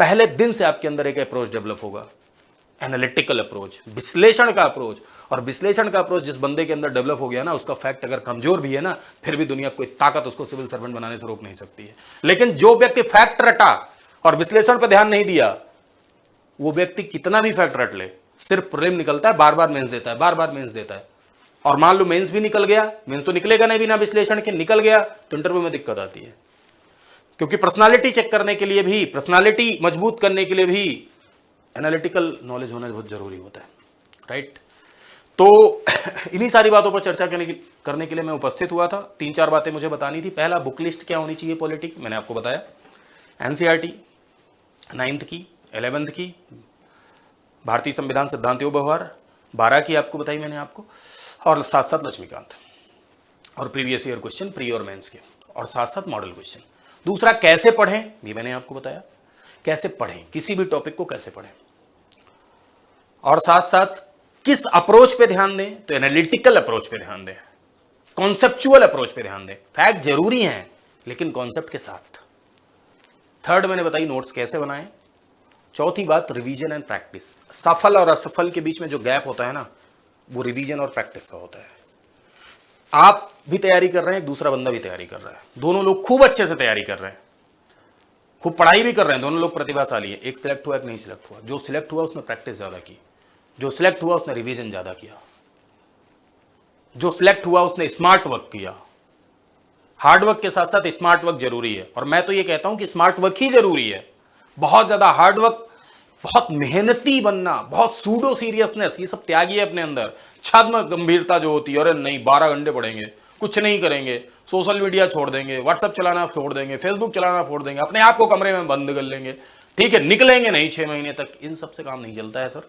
पहले दिन से आपके अंदर एक अप्रोच डेवलप होगा, एनालिटिकल अप्रोच, विश्लेषण का अप्रोच। और विश्लेषण का अप्रोच जिस बंदे के अंदर डेवलप हो गया ना, उसका फैक्ट अगर कमजोर भी है ना, फिर भी दुनिया कोई ताकत उसको सिविल सर्वेंट बनाने से रोक नहीं सकती है। लेकिन जो व्यक्ति फैक्ट रटा और विश्लेषण पर ध्यान नहीं दिया, वो व्यक्ति कितना भी फैक्ट रट ले, सिर्फ प्रीलिम निकलता है, बार बार मेंस देता है, बार बार मेंस देता है। और मान लो मेंस भी निकल गया, मेंस तो निकलेगा नहीं बिना विश्लेषण के, निकल गया तो इंटरव्यू में दिक्कत आती है। क्योंकि पर्सनालिटी चेक करने के लिए भी, पर्सनालिटी मजबूत करने के लिए भी एनालिटिकल नॉलेज होना बहुत जरूरी होता है, राइट। तो इन्हीं सारी बातों पर चर्चा करने के लिए मैं उपस्थित हुआ था। 3-4 बातें मुझे बतानी थी। पहला, बुक लिस्ट क्या होनी चाहिए पॉलिटी की, मैंने आपको बताया। एनसीईआरटी 9th की, 11th की, भारतीय संविधान सिद्धांतों व्यवहार 12 की आपको बताई मैंने आपको, और साथ साथ लक्ष्मीकांत और प्रीवियस ईयर क्वेश्चन प्री और मेंस के, और साथ साथ मॉडल क्वेश्चन। दूसरा, कैसे पढ़ें, भी मैंने आपको बताया, कैसे पढ़ें, किसी भी टॉपिक को कैसे पढ़ें, और साथ साथ किस अप्रोच पे ध्यान दें, तो एनालिटिकल अप्रोच पे ध्यान दें, कॉन्सेप्चुअल अप्रोच पे ध्यान दें। फैक्ट जरूरी हैं लेकिन कॉन्सेप्ट के साथ। थर्ड मैंने बताई नोट्स कैसे बनाएं। चौथी बात, रिवीजन एंड प्रैक्टिस। सफल और असफल के बीच में जो गैप होता है ना, वो रिवीजन और प्रैक्टिस का होता है। आप भी तैयारी कर रहे हैं, एक दूसरा बंदा भी तैयारी कर रहा है, दोनों लोग खूब अच्छे से तैयारी कर रहे हैं, खूब पढ़ाई भी कर रहे हैं, दोनों लोग प्रतिभाशाली है। एक सिलेक्ट हुआ, एक नहीं सिलेक्ट हुआ। जो सिलेक्ट हुआ उसने प्रैक्टिस ज्यादा की, जो सिलेक्ट हुआ उसने रिवीजन ज्यादा किया, जो सिलेक्ट हुआ उसने स्मार्ट वर्क किया। हार्ड वर्क के साथ साथ स्मार्ट वर्क जरूरी है, और मैं तो ये कहता हूं कि स्मार्ट वर्क ही जरूरी है। बहुत ज्यादा हार्ड वर्क, बहुत मेहनती बनना, बहुत सूडो सीरियसनेस, ये सब त्यागिए अपने अंदर। छद्म गंभीरता जो होती है, अरे नहीं 12 घंटे पढ़ेंगे, कुछ नहीं करेंगे, सोशल मीडिया छोड़ देंगे, व्हाट्सएप चलाना छोड़ देंगे, फेसबुक चलाना छोड़ देंगे, अपने आप को कमरे में बंद कर लेंगे, ठीक है, निकलेंगे नहीं 6 महीने तक। इन सब से काम नहीं चलता है सर,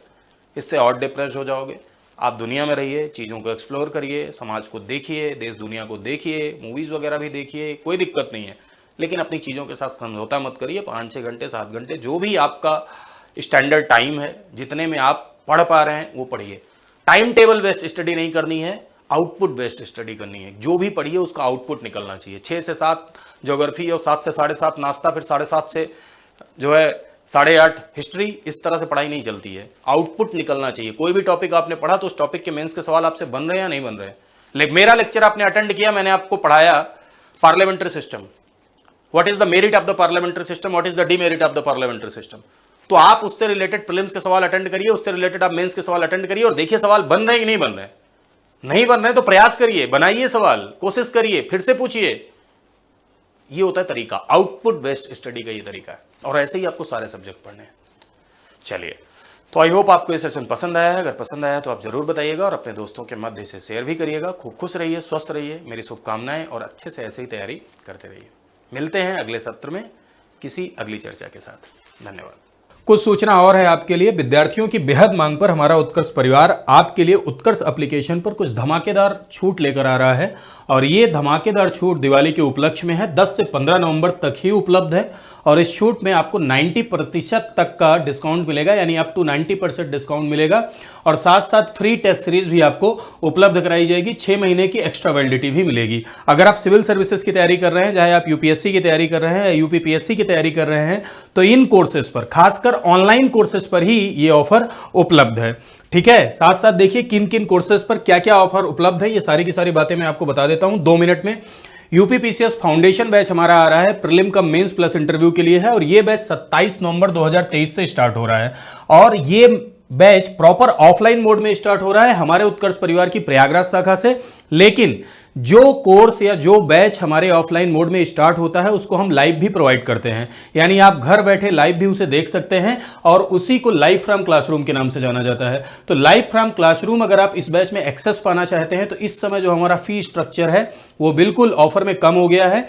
इससे और डिप्रेस हो जाओगे। आप दुनिया में रहिए, चीज़ों को एक्सप्लोर करिए, समाज को देखिए, देश दुनिया को देखिए, मूवीज़ वगैरह भी देखिए, कोई दिक्कत नहीं है, लेकिन अपनी चीज़ों के साथ समझौता मत करिए। 5-6 घंटे 7 घंटे जो भी आपका स्टैंडर्ड टाइम है, जितने में आप पढ़ पा रहे हैं वो पढ़िए। टाइम टेबल वेस्ट स्टडी नहीं करनी है, आउटपुट बेस्ड स्टडी करनी है। जो भी पढ़िए उसका आउटपुट निकलना चाहिए। 6 से 7 ज्योग्राफी और 7 से 7:30 नाश्ता, फिर 7:30 से जो है 8:30 हिस्ट्री, इस तरह से पढ़ाई नहीं चलती है। आउटपुट निकलना चाहिए। कोई भी टॉपिक आपने पढ़ा तो उस टॉपिक के मेंस के सवाल आपसे बन रहे हैं या नहीं बन रहे। मेरा लेक्चर आपने अटेंड किया, मैंने आपको पढ़ाया parliamentary system, what is the merit of the parliamentary system, what is the demerit of the parliamentary system. तो आप उससे रिलेटेड प्रीलिम्स के सवाल अटेंड करिए, उससे रिलेटेड आप मेंस के सवाल अटेंड करिए और देखिए सवाल बन रहे हैं कि नहीं बन रहे। नहीं बन रहे तो प्रयास करिए, बनाइए सवाल, कोशिश करिए, फिर से पूछिए। ये होता है तरीका, आउटपुट बेस्ड स्टडी का ये तरीका है, और ऐसे ही आपको सारे सब्जेक्ट पढ़ने हैं। चलिए, तो आई होप आपको ये सेशन पसंद आया है। अगर पसंद आया तो आप जरूर बताइएगा और अपने दोस्तों के मध्य से शेयर भी करिएगा। खूब खुश रहिए, स्वस्थ रहिए, मेरी शुभकामनाएं, और अच्छे से ऐसे ही तैयारी करते रहिए। मिलते हैं अगले सत्र में किसी अगली चर्चा के साथ। धन्यवाद। कुछ सूचना और है आपके लिए। विद्यार्थियों की बेहद मांग पर हमारा उत्कर्ष परिवार आपके लिए उत्कर्ष एप्लीकेशन पर कुछ धमाकेदार छूट लेकर आ रहा है, और ये धमाकेदार छूट दिवाली के उपलक्ष्य में है। 10 से 15 नवंबर तक ही उपलब्ध है, और इस छूट में आपको 90% तक का डिस्काउंट मिलेगा, यानी अप टू 90% डिस्काउंट मिलेगा, और साथ साथ फ्री टेस्ट सीरीज भी आपको उपलब्ध कराई जाएगी। 6 महीने की एक्स्ट्रा वैलिडिटी भी मिलेगी। अगर आप सिविल सर्विसेज की तैयारी कर रहे हैं, चाहे आप यूपीएससी की तैयारी कर रहे हैं या यूपीपीएससी की तैयारी कर रहे हैं, तो इन कोर्सेज पर, खासकर ऑनलाइन कोर्सेज पर ही ये ऑफर उपलब्ध है। ठीक है, साथ साथ देखिए किन किन कोर्सेज पर क्या क्या ऑफर उपलब्ध है, ये सारी की सारी बातें मैं आपको बता देता हूं 2 मिनट में। यूपीपीसीएस फाउंडेशन बैच हमारा आ रहा है, prelim cum mains plus interview के लिए है, और ये बैच 27 नवंबर 2023 से स्टार्ट हो रहा है, और ये बैच प्रॉपर ऑफलाइन मोड में स्टार्ट हो रहा है हमारे उत्कर्ष परिवार की प्रयागराज शाखा से। लेकिन जो कोर्स या जो बैच हमारे ऑफलाइन मोड में स्टार्ट होता है उसको हम लाइव भी प्रोवाइड करते हैं, यानी आप घर बैठे लाइव भी उसे देख सकते हैं, और उसी को लाइव फ्रॉम क्लासरूम के नाम से जाना जाता है। तो लाइव फ्रॉम क्लासरूम अगर आप इस बैच में एक्सेस पाना चाहते हैं तो इस समय जो हमारा फी स्ट्रक्चर है वो बिल्कुल ऑफर में कम हो गया है।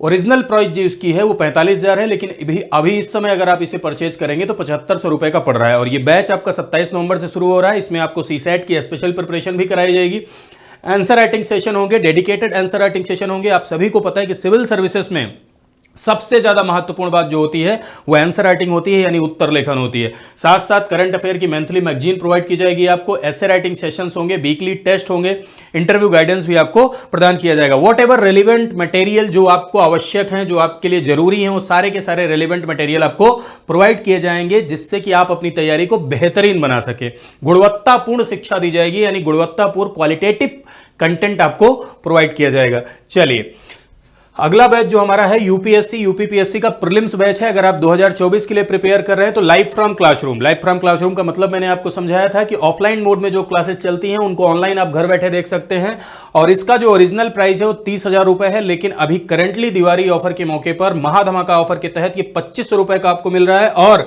ओरिजिनल प्राइस जो इसकी है वो 45,000 है, लेकिन अभी इस समय अगर आप इसे परचेज करेंगे तो 7500 रुपए का पड़ रहा है। और ये बैच आपका 27 नवंबर से शुरू हो रहा है। इसमें आपको सीसैट की स्पेशल प्रिपरेशन भी कराई जाएगी, आंसर राइटिंग सेशन होंगे, डेडिकेटेड आंसर राइटिंग सेशन होंगे। आप सभी को पता है कि सिविल सर्विसेज में सबसे ज्यादा महत्वपूर्ण बात जो होती है वो आंसर राइटिंग होती है, यानी उत्तर लेखन होती है। साथ साथ करंट अफेयर की मंथली मैगजीन प्रोवाइड की जाएगी आपको, ऐसे राइटिंग सेशंस होंगे, वीकली टेस्ट होंगे, इंटरव्यू गाइडेंस भी आपको प्रदान किया जाएगा। वॉट एवर रेलिवेंट मटेरियल जो आपको आवश्यक है, जो आपके लिए जरूरी है, वो सारे के सारे रेलिवेंट मटेरियल आपको प्रोवाइड किए जाएंगे, जिससे कि आप अपनी तैयारी को बेहतरीन बना सके। गुणवत्तापूर्ण शिक्षा दी जाएगी, यानी गुणवत्तापूर्ण क्वालिटेटिव कंटेंट आपको प्रोवाइड किया जाएगा। चलिए, अगला बैच जो हमारा है यूपीएससी यूपीपीएससी का प्रीलिम्स बैच है। अगर आप 2024 के लिए प्रिपेयर कर रहे हैं तो live from classroom. Live from classroom का मतलब मैंने आपको समझाया था कि ऑफलाइन मोड में जो क्लासेस चलती हैं उनको ऑनलाइन आप घर बैठे देख सकते हैं। और इसका जो ओरिजिनल प्राइस है वो 30,000 रुपए है, लेकिन अभी करंटली दिवाली ऑफर के मौके पर महाधमाका ऑफर के तहत ये 2500 रुपए का आपको मिल रहा है। और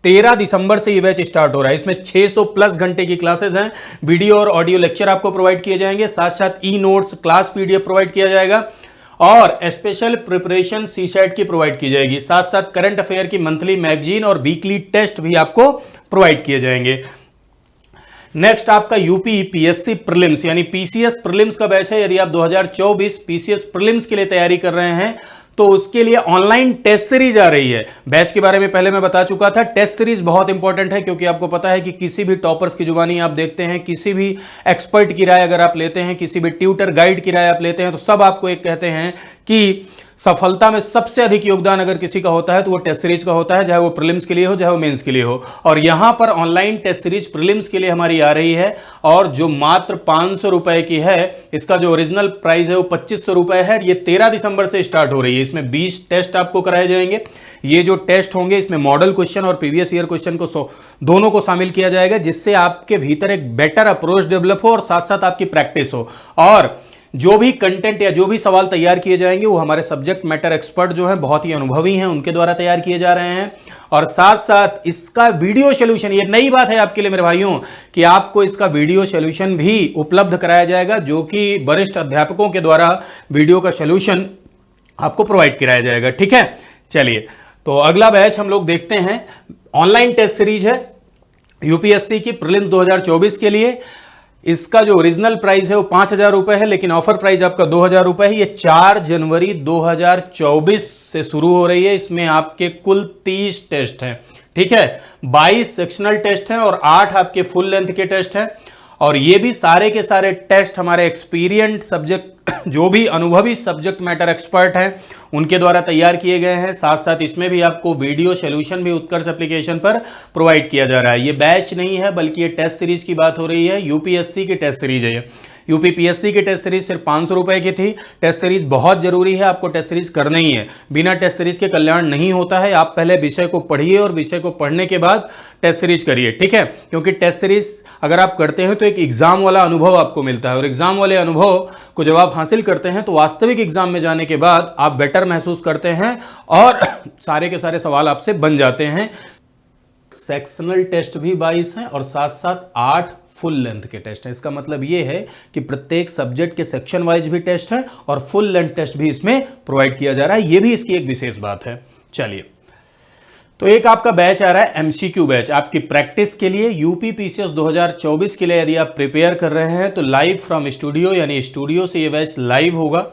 13 दिसंबर से ये बैच स्टार्ट हो रहा है। इसमें 600 प्लस घंटे की क्लासेस हैं। वीडियो और ऑडियो लेक्चर आपको प्रोवाइड किए जाएंगे, साथ साथ e notes, class PDF provide किया जाएगा और स्पेशल प्रिपरेशन सीसेट की प्रोवाइड की जाएगी। साथ साथ करंट अफेयर की मंथली मैगजीन और वीकली टेस्ट भी आपको प्रोवाइड किए जाएंगे। नेक्स्ट आपका यूपी पीएससी प्रीलिम्स यानी पीसीएस प्रीलिम्स का बैच है। यदि आप 2024 पीसीएस प्रीलिम्स के लिए तैयारी कर रहे हैं तो उसके लिए ऑनलाइन टेस्ट सीरीज आ रही है। बैच के बारे में पहले मैं बता चुका था। टेस्ट सीरीज बहुत इंपॉर्टेंट है क्योंकि आपको पता है कि किसी भी टॉपर्स की जुबानी आप देखते हैं, किसी भी एक्सपर्ट की राय अगर आप लेते हैं, किसी भी ट्यूटर गाइड की राय आप लेते हैं, तो सब आपको एक कहते हैं कि सफलता में सबसे अधिक योगदान अगर किसी का होता है तो वो टेस्ट सीरीज का होता है, चाहे वो प्रीलिम्स के लिए हो चाहे वो मेंस के लिए हो। और यहां पर ऑनलाइन टेस्ट सीरीज प्रीलिम्स के लिए हमारी आ रही है और जो मात्र 500 रुपए की है। इसका जो ओरिजिनल प्राइस है वो 2500 रुपए है। ये 13 दिसंबर से स्टार्ट हो रही है। इसमें 20 टेस्ट आपको कराए जाएंगे। ये जो टेस्ट होंगे इसमें मॉडल क्वेश्चन और प्रीवियस ईयर क्वेश्चन को दोनों को शामिल किया जाएगा, जिससे आपके भीतर एक बेटर अप्रोच डेवलप हो और साथ साथ आपकी प्रैक्टिस हो। और जो भी कंटेंट या जो भी सवाल तैयार किए जाएंगे वो हमारे सब्जेक्ट मैटर एक्सपर्ट जो हैं, बहुत ही अनुभवी हैं, उनके द्वारा तैयार किए जा रहे हैं। और साथ साथ इसका वीडियो सॉल्यूशन, ये नई बात है आपके लिए मेरे भाइयों कि आपको इसका वीडियो सॉल्यूशन भी उपलब्ध कराया जाएगा, जो कि वरिष्ठ अध्यापकों के द्वारा वीडियो का सॉल्यूशन आपको प्रोवाइड कराया जाएगा। ठीक है, चलिए तो अगला बैच हम लोग देखते हैं। ऑनलाइन टेस्ट सीरीज है यूपीएससी की प्रीलिम्स 2024 के लिए। इसका जो ओरिजिनल प्राइस है वो 5,000 रुपए है, लेकिन ऑफर प्राइस आपका 2,000 रुपए है। ये 4 जनवरी 2024 से शुरू हो रही है। इसमें आपके कुल 30 टेस्ट हैं। ठीक है, 22 सेक्शनल टेस्ट हैं और 8 आपके फुल लेंथ के टेस्ट हैं। और ये भी सारे के सारे टेस्ट हमारे एक्सपीरियंस सब्जेक्ट, जो भी अनुभवी सब्जेक्ट मैटर एक्सपर्ट हैं, उनके द्वारा तैयार किए गए हैं। साथ साथ इसमें भी आपको वीडियो सॉल्यूशन भी उत्कर्ष एप्लीकेशन पर प्रोवाइड किया जा रहा है। ये बैच नहीं है बल्कि ये टेस्ट सीरीज की बात हो रही है। यूपीएससी की टेस्ट सीरीज है। यूपीपीएससी की टेस्ट सीरीज सिर्फ 500 रुपए की थी। टेस्ट सीरीज बहुत जरूरी है, आपको टेस्ट सीरीज करना ही है। बिना टेस्ट सीरीज के कल्याण नहीं होता है। आप पहले विषय को पढ़िए और विषय को पढ़ने के बाद टेस्ट सीरीज करिए। ठीक है, क्योंकि टेस्ट सीरीज अगर आप करते हैं तो एक एग्जाम वाला अनुभव आपको मिलता है और एग्जाम वाले अनुभव को जब आप हासिल करते हैं तो वास्तविक एग्जाम में जाने के बाद आप बेटर महसूस करते हैं और सारे के सारे सवाल आपसे बन जाते हैं। सेक्शनल टेस्ट भी 22 हैं और साथ साथ 8 फुल लेंथ के टेस्ट हैं। इसका मतलब ये है कि प्रत्येक सब्जेक्ट के सेक्शन वाइज भी टेस्ट है और फुल लेंथ टेस्ट भी इसमें प्रोवाइड किया जा रहा है। ये भी इसकी एक विशेष बात है। चलिए, तो एक आपका बैच आ रहा है एमसीक्यू बैच आपकी प्रैक्टिस के लिए। यूपी पीसीएस 2024 के लिए यदि आप प्रिपेयर कर रहे हैं तो लाइव फ्रॉम स्टूडियो यानी स्टूडियो से ये बैच लाइव होगा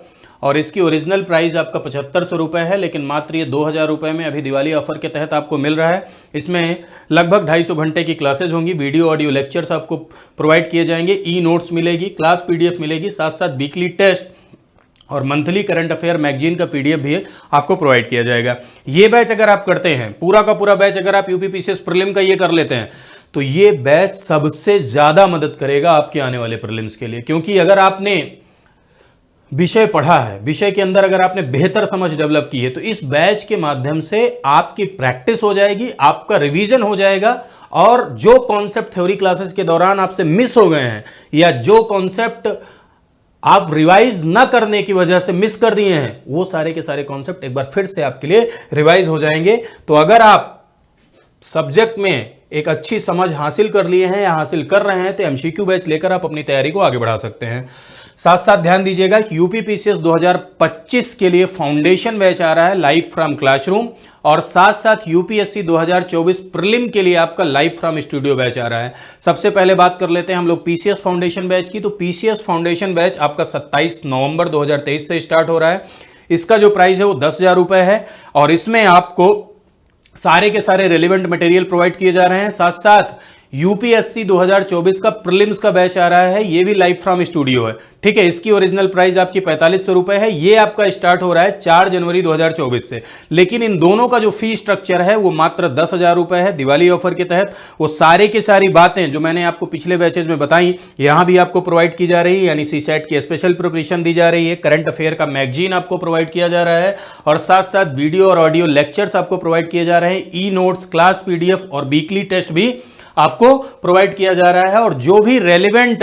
और इसकी ओरिजिनल प्राइस आपका 7500 रुपए है, लेकिन मात्र ये 2000 रुपए में अभी दिवाली ऑफर के तहत आपको मिल रहा है। इसमें लगभग 250 घंटे की क्लासेज होंगी, वीडियो ऑडियो लेक्चर्स आपको प्रोवाइड किए जाएंगे, ई नोट्स मिलेगी, क्लास पीडीएफ मिलेगी, साथ साथ वीकली टेस्ट और मंथली करंट अफेयर मैगजीन का पीडीएफ भी आपको प्रोवाइड किया जाएगा। ये बैच अगर आप करते हैं, पूरा का पूरा बैच अगर आप यूपी पीसीएस प्रीलिम का ये कर लेते हैं तो ये बैच सबसे ज्यादा मदद करेगा आपके आने वाले प्रीलिम्स के लिए। क्योंकि अगर आपने विषय पढ़ा है, विषय के अंदर अगर आपने बेहतर समझ डेवलप की है तो इस बैच के माध्यम से आपकी प्रैक्टिस हो जाएगी, आपका रिवीजन हो जाएगा और जो कॉन्सेप्ट थ्योरी क्लासेस के दौरान आपसे मिस हो गए हैं या जो कॉन्सेप्ट आप रिवाइज ना करने की वजह से मिस कर दिए हैं, वो सारे के सारे कॉन्सेप्ट एक बार फिर से आपके लिए रिवाइज हो जाएंगे। तो अगर आप सब्जेक्ट में एक अच्छी समझ हासिल कर लिए हैं या हासिल कर रहे हैं तो एमसीक्यू बैच लेकर आप अपनी तैयारी को आगे बढ़ा सकते हैं। साथ साथ ध्यान दीजिएगा कि यूपी पीसीएस 2025 के लिए फाउंडेशन बैच आ रहा है लाइव फ्रॉम क्लासरूम और साथ साथ यूपीएससी 2024 प्रीलिम के लिए आपका लाइव फ्रॉम स्टूडियो बैच आ रहा है। सबसे पहले बात कर लेते हैं हम लोग पीसीएस फाउंडेशन बैच की। तो पीसीएस फाउंडेशन बैच आपका 27 नवंबर 2023 से स्टार्ट हो रहा है। इसका जो प्राइस है वो 10,000 रुपए है और इसमें आपको सारे के सारे रेलिवेंट मटेरियल प्रोवाइड किए जा रहे हैं। साथ साथ यूपीएससी 2024 का प्रीलिम्स का बैच आ रहा है, ये भी लाइव फ्रॉम स्टूडियो है, ठीक है। इसकी ओरिजिनल प्राइस आपकी 4500 रुपए है। ये आपका स्टार्ट हो रहा है 4 जनवरी 2024 से, लेकिन इन दोनों का जो फी स्ट्रक्चर है वो मात्र 10,000 रुपए है दिवाली ऑफर के तहत। वो सारी की सारी बातें जो मैंने आपको पिछले बैचेज में बताई यहां भी आपको प्रोवाइड की जा रही है, यानी सीसैट की स्पेशल प्रिपरेशन दी जा रही है, करंट अफेयर का मैगजीन आपको प्रोवाइड किया जा रहा है, और साथ साथ वीडियो और ऑडियो लेक्चर्स आपको प्रोवाइड किए जा रहे हैं, ई नोट्स, क्लास पीडीएफ और वीकली टेस्ट भी आपको प्रोवाइड किया जा रहा है। और जो भी रेलिवेंट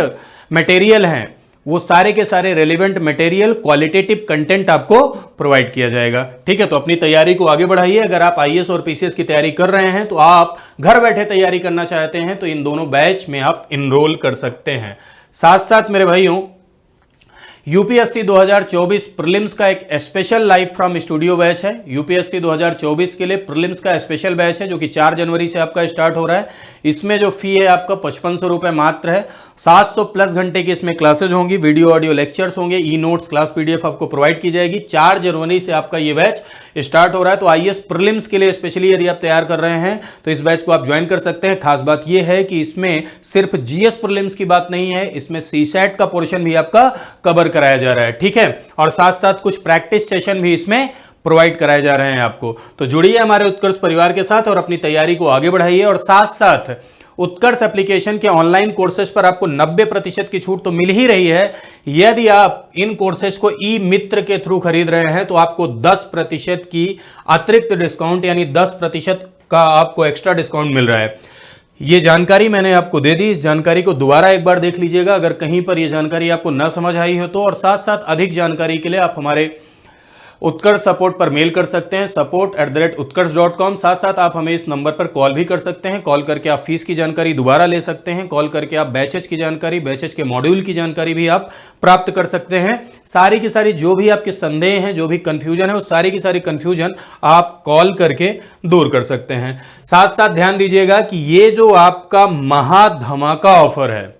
मटेरियल हैं वो सारे के सारे रेलिवेंट मटेरियल, क्वालिटेटिव कंटेंट आपको प्रोवाइड किया जाएगा, ठीक है। तो अपनी तैयारी को आगे बढ़ाइए। अगर आप आईएएस और पीसीएस की तैयारी कर रहे हैं, तो आप घर बैठे तैयारी करना चाहते हैं, तो इन दोनों बैच में आप इनरोल कर सकते हैं। साथ साथ मेरे भाइयों, यूपीएससी 2024 प्रीलिम्स का एक special live from studio batch है। यूपीएससी 2024 के लिए प्रीलिम्स का स्पेशल बैच है जो कि 4 जनवरी से आपका स्टार्ट हो रहा है। इसमें जो फी है आपका 5500 रुपए मात्र है। 700 प्लस घंटे की इसमें क्लासेज होंगी, वीडियो ऑडियो लेक्चर्स होंगे, ई नोट्स, क्लास पीडीएफ आपको प्रोवाइड की जाएगी। 4 जनवरी से आपका ये बैच स्टार्ट हो रहा है। तो आईएएस प्रीलिम्स के लिए स्पेशली यदि आप तैयार कर रहे हैं तो इस बैच को आप ज्वाइन कर सकते हैं। खास बात यह है कि इसमें सिर्फ जीएस प्रीलिम्स की बात नहीं है, इसमें सीसैट का पोर्शन भी आपका कवर कराया जा रहा है, ठीक है। और साथ साथ कुछ प्रैक्टिस सेशन भी इसमें प्रोवाइड कराए जा रहे हैं आपको। तो जुड़िए हमारे उत्कर्ष परिवार के साथ और अपनी तैयारी को आगे बढ़ाइए। और साथ साथ उत्कर्ष एप्लीकेशन के ऑनलाइन कोर्सेज पर आपको 90% की छूट तो मिल ही रही है। यदि आप इन कोर्सेज को ई मित्र के थ्रू खरीद रहे हैं तो आपको 10% की अतिरिक्त डिस्काउंट, यानी 10% का आपको एक्स्ट्रा डिस्काउंट मिल रहा है। ये जानकारी मैंने आपको दे दी, इस जानकारी को दोबारा एक बार देख लीजिएगा अगर कहीं पर यह जानकारी आपको न समझ आई हो तो। और साथ साथ अधिक जानकारी के लिए आप हमारे उत्कर्ष सपोर्ट पर मेल कर सकते हैं, support@utkarsh.com। साथ साथ आप हमें इस नंबर पर कॉल भी कर सकते हैं। कॉल करके आप फीस की जानकारी दोबारा ले सकते हैं, कॉल करके आप बैचेज की जानकारी, बैचेज के मॉड्यूल की जानकारी भी आप प्राप्त कर सकते हैं। सारी की सारी जो भी आपके संदेह हैं, जो भी कंफ्यूजन है, वो सारी की सारी कंफ्यूजन आप कॉल करके दूर कर सकते हैं। साथ साथ ध्यान दीजिएगा कि ये जो आपका महाधमाका ऑफर है,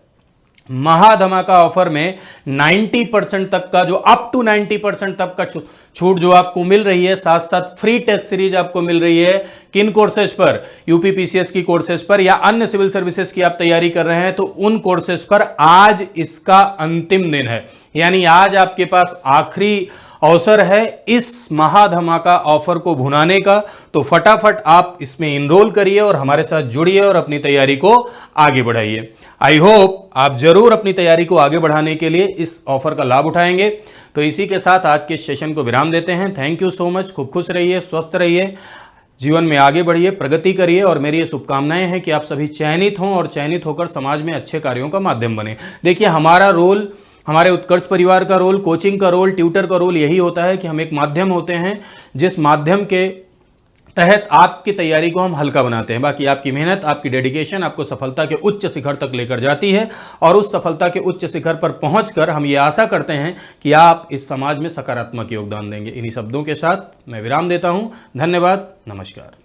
महाधमाका ऑफर में 90% तक का, जो अप टू 90% तक का छूट जो आपको मिल रही है, साथ साथ फ्री टेस्ट सीरीज आपको मिल रही है। किन कोर्सेज पर? यूपीपीसीएस की कोर्सेज पर या अन्य सिविल सर्विसेज की आप तैयारी कर रहे हैं तो उन कोर्सेज पर आज इसका अंतिम दिन है, यानी आज आपके पास आखिरी अवसर है इस महाधमाका ऑफर को भुनाने का। तो फटाफट आप इसमें इनरोल करिए और हमारे साथ जुड़िए और अपनी तैयारी को आगे बढ़ाइए। आई होप आप जरूर अपनी तैयारी को आगे बढ़ाने के लिए इस ऑफर का लाभ उठाएंगे। तो इसी के साथ आज के सेशन को विराम देते हैं। Thank you so much. खूब खुश रहिए, स्वस्थ रहिए, जीवन में आगे बढ़िए, प्रगति करिए। और मेरी ये शुभकामनाएं हैं कि आप सभी चयनित हों और चयनित होकर समाज में अच्छे कार्यों का माध्यम बने। देखिए, हमारा रोल, हमारे उत्कर्ष परिवार का रोल, कोचिंग का रोल, ट्यूटर का रोल यही होता है कि हम एक माध्यम होते हैं जिस माध्यम के तहत आपकी तैयारी को हम हल्का बनाते हैं। बाकी आपकी मेहनत, आपकी डेडिकेशन आपको सफलता के उच्च शिखर तक लेकर जाती है। और उस सफलता के उच्च शिखर पर पहुंचकर हम ये आशा करते हैं कि आप इस समाज में सकारात्मक योगदान देंगे। इन्हीं शब्दों के साथ मैं विराम देता हूं। धन्यवाद, नमस्कार।